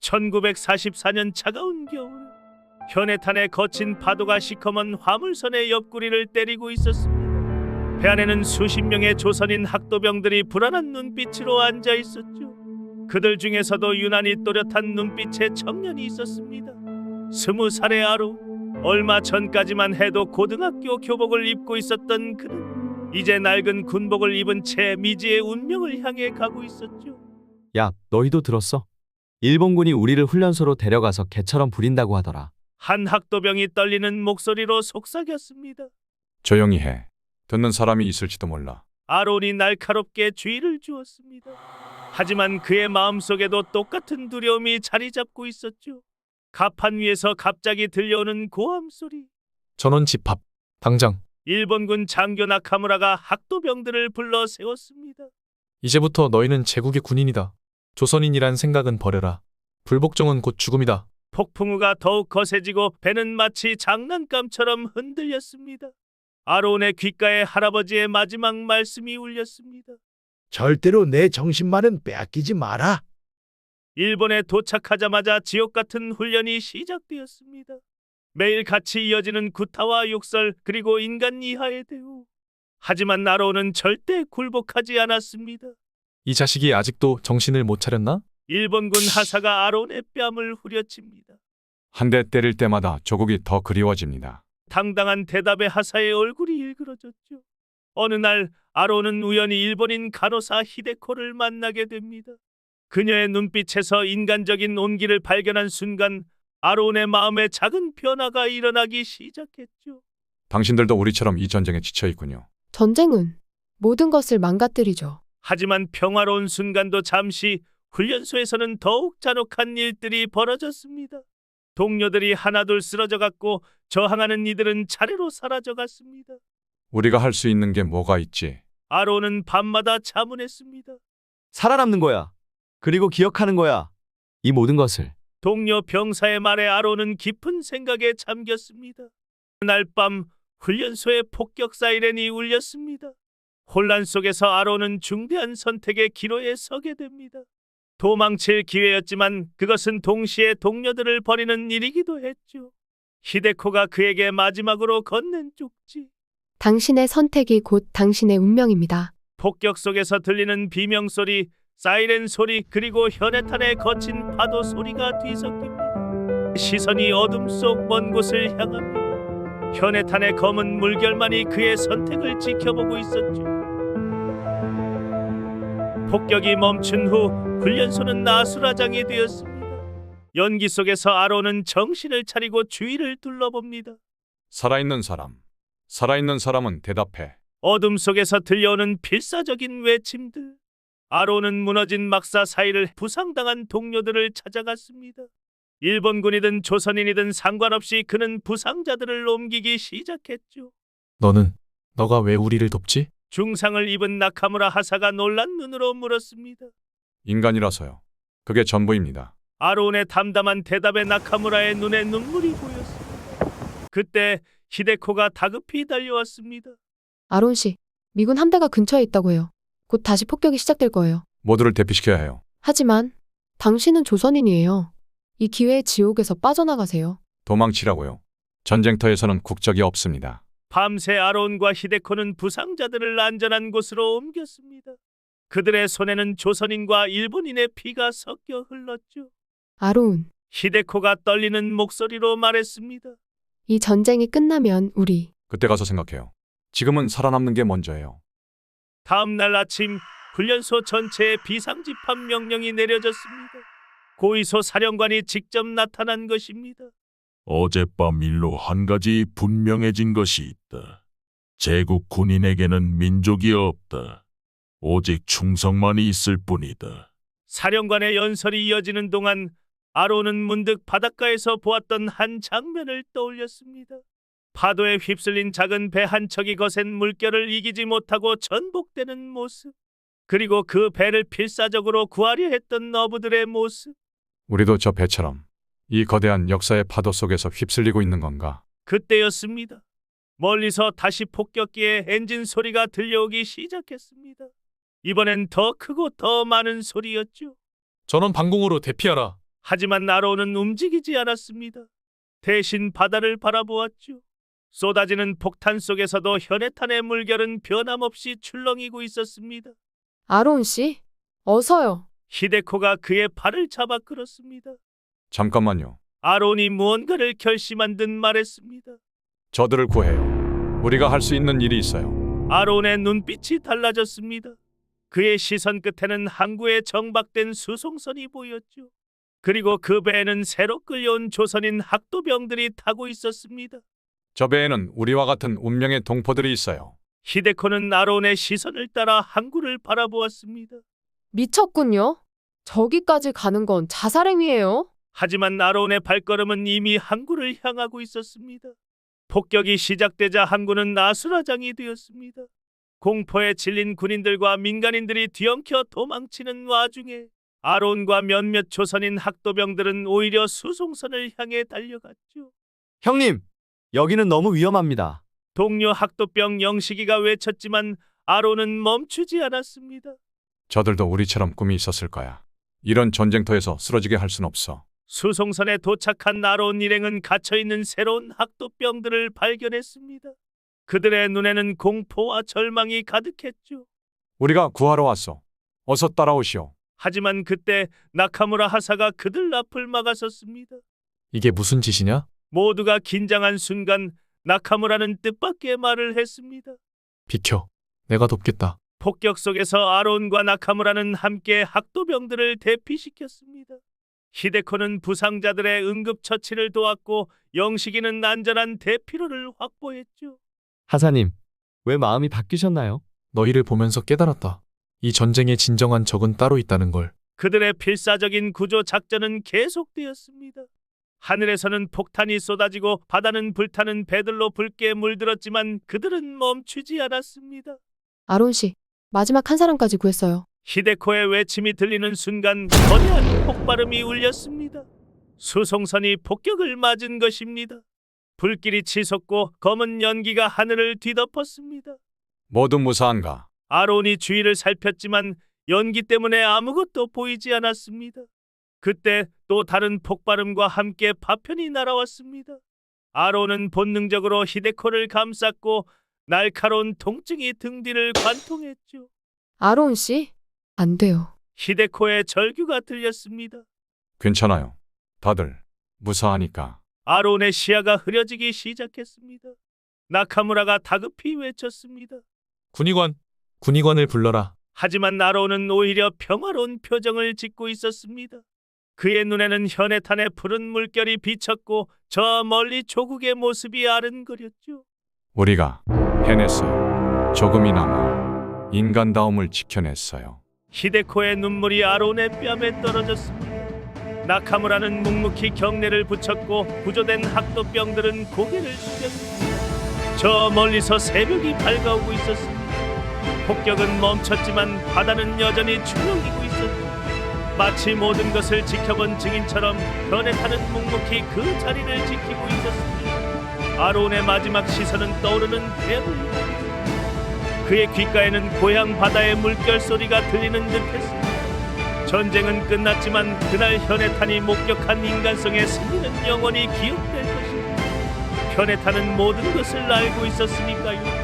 1944년 차가운 겨울, 현해탄의 거친 파도가 시커먼 화물선의 옆구리를 때리고 있었습니다. 배 안에는 수십 명의 조선인 학도병들이 불안한 눈빛으로 앉아 있었죠. 그들 중에서도 유난히 또렷한 눈빛의 청년이 있었습니다. 20살의 아로. 얼마 전까지만 해도 고등학교 교복을 입고 있었던 그는 이제 낡은 군복을 입은 채 미지의 운명을 향해 가고 있었죠. 야, 너희도 들었어? 일본군이 우리를 훈련소로 데려가서 개처럼 부린다고 하더라. 한 학도병이 떨리는 목소리로 속삭였습니다. 조용히 해. 듣는 사람이 있을지도 몰라. 아론이 날카롭게 주의를 주었습니다. 하지만 그의 마음속에도 똑같은 두려움이 자리 잡고 있었죠. 갑판 위에서 갑자기 들려오는 고함 소리. 전원 집합. 당장. 일본군 장교 나카무라가 학도병들을 불러 세웠습니다. 이제부터 너희는 제국의 군인이다. 조선인이란 생각은 버려라. 불복종은 곧 죽음이다. 폭풍우가 더욱 거세지고 배는 마치 장난감처럼 흔들렸습니다. 아론의 귓가에 할아버지의 마지막 말씀이 울렸습니다. 절대로 내 정신만은 빼앗기지 마라. 일본에 도착하자마자 지옥 같은 훈련이 시작되었습니다. 매일 같이 이어지는 구타와 욕설 그리고 인간 이하의 대우. 하지만 아론은 절대 굴복하지 않았습니다. 이 자식이 아직도 정신을 못 차렸나? 일본군 하사가 아론의 뺨을 후려칩니다. 한 대 때릴 때마다 조국이 더 그리워집니다. 당당한 대답에 하사의 얼굴이 일그러졌죠. 어느 날 아론은 우연히 일본인 간호사 히데코를 만나게 됩니다. 그녀의 눈빛에서 인간적인 온기를 발견한 순간 아론의 마음에 작은 변화가 일어나기 시작했죠. 당신들도 우리처럼 이 전쟁에 지쳐 있군요. 전쟁은 모든 것을 망가뜨리죠. 하지만 평화로운 순간도 잠시 훈련소에서는 더욱 잔혹한 일들이 벌어졌습니다. 동료들이 하나둘 쓰러져갔고 저항하는 이들은 차례로 사라져갔습니다. 우리가 할 수 있는 게 뭐가 있지? 아론은 밤마다 자문했습니다. 살아남는 거야. 그리고 기억하는 거야. 이 모든 것을. 동료 병사의 말에 아론은 깊은 생각에 잠겼습니다. 그날 밤 훈련소의 폭격 사이렌이 울렸습니다. 혼란 속에서 아론은 중대한 선택의 기로에 서게 됩니다. 도망칠 기회였지만 그것은 동시에 동료들을 버리는 일이기도 했죠. 히데코가 그에게 마지막으로 건넨 쪽지. 당신의 선택이 곧 당신의 운명입니다. 폭격 속에서 들리는 비명소리, 사이렌 소리 그리고 현해탄의 거친 파도 소리가 뒤섞입니다. 시선이 어둠 속 먼 곳을 향합니다. 현해탄의 검은 물결만이 그의 선택을 지켜보고 있었죠. 폭격이 멈춘 후 훈련소는 아수라장이 되었습니다. 연기 속에서 아론은 정신을 차리고 주위를 둘러봅니다. 살아있는 사람. 살아있는 사람은 대답해. 어둠 속에서 들려오는 필사적인 외침들. 아론은 무너진 막사 사이를 부상당한 동료들을 찾아갔습니다. 일본군이든 조선인이든 상관없이 그는 부상자들을 옮기기 시작했죠. 너가 왜 우리를 돕지? 중상을 입은 나카무라 하사가 놀란 눈으로 물었습니다. 인간이라서요. 그게 전부입니다. 아론의 담담한 대답에 나카무라의 눈에 눈물이 보였습니다. 그때 히데코가 다급히 달려왔습니다. 아론 씨, 미군 함대가 근처에 있다고 해요. 곧 다시 폭격이 시작될 거예요. 모두를 대피시켜야 해요. 하지만 당신은 조선인이에요. 이 기회에 지옥에서 빠져나가세요. 도망치라고요. 전쟁터에서는 국적이 없습니다. 밤새 아론과 히데코는 부상자들을 안전한 곳으로 옮겼습니다. 그들의 손에는 조선인과 일본인의 피가 섞여 흘렀죠. 아론, 히데코가 떨리는 목소리로 말했습니다. 이 전쟁이 끝나면 우리 그때 가서 생각해요. 지금은 살아남는 게 먼저예요. 다음 날 아침 훈련소 전체에 비상집합 명령이 내려졌습니다. 고이소 사령관이 직접 나타난 것입니다. 어젯밤 일로 한 가지 분명해진 것이 있다. 제국 군인에게는 민족이 없다. 오직 충성만이 있을 뿐이다. 사령관의 연설이 이어지는 동안 아론은 문득 바닷가에서 보았던 한 장면을 떠올렸습니다. 파도에 휩쓸린 작은 배 한 척이 거센 물결을 이기지 못하고 전복되는 모습. 그리고 그 배를 필사적으로 구하려 했던 어부들의 모습. 우리도 저 배처럼 이 거대한 역사의 파도 속에서 휩쓸리고 있는 건가? 그때였습니다. 멀리서 다시 폭격기의 엔진 소리가 들려오기 시작했습니다. 이번엔 더 크고 더 많은 소리였죠. 전원 방공으로 대피하라. 하지만 아론은 움직이지 않았습니다. 대신 바다를 바라보았죠. 쏟아지는 폭탄 속에서도 현해탄의 물결은 변함없이 출렁이고 있었습니다. 아론 씨, 어서요. 히데코가 그의 팔을 잡아 끌었습니다. 잠깐만요. 아론이 무언가를 결심한 듯 말했습니다. 저들을 구해요. 우리가 할 수 있는 일이 있어요. 아론의 눈빛이 달라졌습니다. 그의 시선 끝에는 항구에 정박된 수송선이 보였죠. 그리고 그 배에는 새로 끌려온 조선인 학도병들이 타고 있었습니다. 저 배에는 우리와 같은 운명의 동포들이 있어요. 히데코는 아론의 시선을 따라 항구를 바라보았습니다. 미쳤군요. 저기까지 가는 건 자살행위예요. 하지만 아론의 발걸음은 이미 항구를 향하고 있었습니다. 폭격이 시작되자 항구는 아수라장이 되었습니다. 공포에 질린 군인들과 민간인들이 뒤엉켜 도망치는 와중에 아론과 몇몇 조선인 학도병들은 오히려 수송선을 향해 달려갔죠. 형님, 여기는 너무 위험합니다. 동료 학도병 영식이가 외쳤지만 아론은 멈추지 않았습니다. 저들도 우리처럼 꿈이 있었을 거야. 이런 전쟁터에서 쓰러지게 할 순 없어. 수송선에 도착한 아론 일행은 갇혀있는 새로운 학도병들을 발견했습니다. 그들의 눈에는 공포와 절망이 가득했죠. 우리가 구하러 왔어. 어서 따라오시오. 하지만 그때 나카무라 하사가 그들 앞을 막아섰습니다. 이게 무슨 짓이냐? 모두가 긴장한 순간 나카무라는 뜻밖의 말을 했습니다. 비켜. 내가 돕겠다. 폭격 속에서 아론과 나카무라는 함께 학도병들을 대피시켰습니다. 히데코는 부상자들의 응급처치를 도왔고 영식이는 안전한 대피로를 확보했죠. 하사님, 왜 마음이 바뀌셨나요? 너희를 보면서 깨달았다. 이 전쟁의 진정한 적은 따로 있다는 걸. 그들의 필사적인 구조 작전은 계속되었습니다. 하늘에서는 폭탄이 쏟아지고 바다는 불타는 배들로 붉게 물들었지만 그들은 멈추지 않았습니다. 아론 씨, 마지막 한 사람까지 구했어요. 히데코의 외침이 들리는 순간 거대한 폭발음이 울렸습니다. 수송선이 폭격을 맞은 것입니다. 불길이 치솟고 검은 연기가 하늘을 뒤덮었습니다. 모두 무사한가? 아론이 주위를 살폈지만 연기 때문에 아무것도 보이지 않았습니다. 그때 또 다른 폭발음과 함께 파편이 날아왔습니다. 아론은 본능적으로 히데코를 감쌌고 날카로운 통증이 등 뒤를 관통했죠. 아론 씨, 안 돼요. 히데코의 절규가 들렸습니다. 괜찮아요. 다들 무사하니까. 아론의 시야가 흐려지기 시작했습니다. 나카무라가 다급히 외쳤습니다. 군의관을 불러라. 하지만 아론은 오히려 평화로운 표정을 짓고 있었습니다. 그의 눈에는 현해탄의 푸른 물결이 비쳤고 저 멀리 조국의 모습이 아른거렸죠. 우리가 해냈어요. 조금이나마 인간다움을 지켜냈어요. 히데코의 눈물이 아론의 뺨에 떨어졌습니다. 나카무라는 묵묵히 경례를 붙였고 구조된 학도병들은 고개를 숙였습니다. 저 멀리서 새벽이 밝아오고 있었습니다. 폭격은 멈췄지만 바다는 여전히 출렁이고 있었죠. 마치 모든 것을 지켜본 증인처럼 현해탄은 묵묵히 그 자리를 지키고 있었습니다. 아론의 마지막 시선은 떠오르는 태양을 향했습니다. 그의 귓가에는 고향 바다의 물결 소리가 들리는 듯했습니다. 전쟁은 끝났지만 그날 현해탄이 목격한 인간성의 승리는 영원히 기억될 것입니다. 현해탄은 모든 것을 알고 있었으니까요.